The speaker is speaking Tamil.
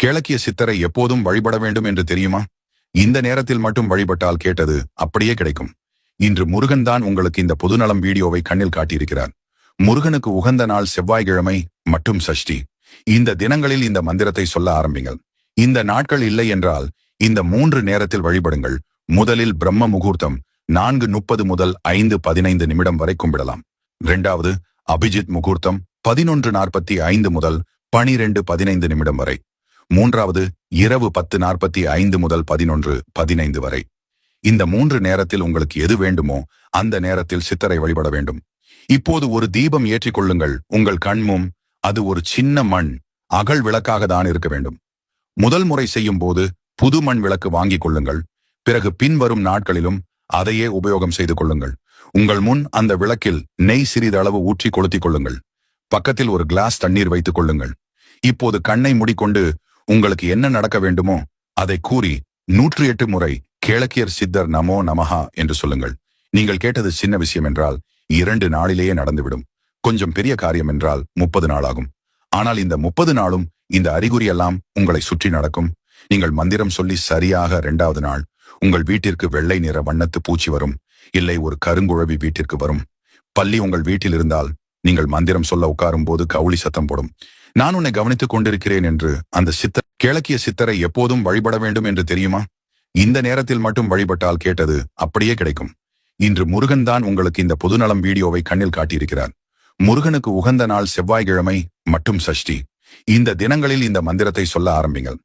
கிழக்கிய சித்தரை எப்போதும் வழிபட வேண்டும் என்று தெரியுமா? இந்த நேரத்தில் மட்டும் வழிபட்டால் கேட்டது அப்படியே கிடைக்கும். இன்று முருகன் தான் உங்களுக்கு இந்த பொதுநலம் வீடியோவை கண்ணில் காட்டியிருக்கிறார். முருகனுக்கு உகந்த நாள் செவ்வாய்க்கிழமை மற்றும் சஷ்டி. இந்த தினங்களில் இந்த மந்திரத்தை சொல்ல ஆரம்பிங்கள். இந்த நாட்கள் இல்லை என்றால் இந்த 3 நேரத்தில் வழிபடுங்கள். முதலில் பிரம்ம முகூர்த்தம் 4:30 முதல் 5:15 நிமிடம் வரை கும்பிடலாம். 2வது அபிஜித் முகூர்த்தம் 11:45 முதல் 12:15 நிமிடம் வரை. 3வது இரவு 10:45 முதல் 11:15 வரை. இந்த 3 நேரத்தில் உங்களுக்கு எது வேண்டுமோ அந்த நேரத்தில் சித்தரை வழிபட வேண்டும். இப்போது ஒரு தீபம் ஏற்றிக் கொள்ளுங்கள். உங்கள் கண்மும் அது ஒரு சின்ன மண் அகல் விளக்காக தான் இருக்க வேண்டும். முதல் முறை செய்யும் போது புது மண் விளக்கு வாங்கிக் கொள்ளுங்கள். பிறகு பின்வரும் நாட்களிலும் அதையே உபயோகம் செய்து கொள்ளுங்கள். உங்கள் முன் அந்த விளக்கில் நெய் சிறிதளவு ஊற்றி கொளுத்திக் கொள்ளுங்கள். பக்கத்தில் ஒரு கிளாஸ் தண்ணீர் வைத்துக் கொள்ளுங்கள். இப்போது கண்ணை மூடிக்கொண்டு உங்களுக்கு என்ன நடக்க வேண்டுமோ அதை கூறி 108 முறை கேளக்கியர் சித்தர் நமோ நமஹா என்று சொல்லுங்கள். நீங்கள் கேட்டது சின்ன விஷயம் என்றால் 2 நாளிலேயே நடந்துவிடும். கொஞ்சம் பெரிய காரியம் என்றால் 30 நாள் ஆகும். ஆனால் இந்த 30 நாளும் இந்த அறிகுறி எல்லாம் உங்களை சுற்றி நடக்கும். நீங்கள் மந்திரம் சொல்லி சரியாக 2வது நாள் உங்கள் வீட்டிற்கு வெள்ளை நிற வண்ணத்து பூச்சி வரும். இல்லை ஒரு கருங்குழவி வீட்டிற்கு வரும். பள்ளி உங்கள் வீட்டில் இருந்தால் நீங்கள் மந்திரம் சொல்ல உட்காரும் போது கவுளி சத்தம் போடும். நான் உன்னை கவனித்துக் கொண்டிருக்கிறேன் என்று அந்த சித்தர் கிழக்கிய சித்தரை எப்போதும் வழிபட வேண்டும் என்று தெரியுமா? இந்த நேரத்தில் மட்டும் வழிபட்டால் கேட்டது அப்படியே கிடைக்கும். இன்று முருகன் தான் உங்களுக்கு இந்த பொதுநலம் வீடியோவை கண்ணில் காட்டியிருக்கிறார். முருகனுக்கு உகந்த நாள் செவ்வாய்க்கிழமை மற்றும் சஷ்டி. இந்த தினங்களில் இந்த மந்திரத்தை சொல்ல ஆரம்பிங்கள்.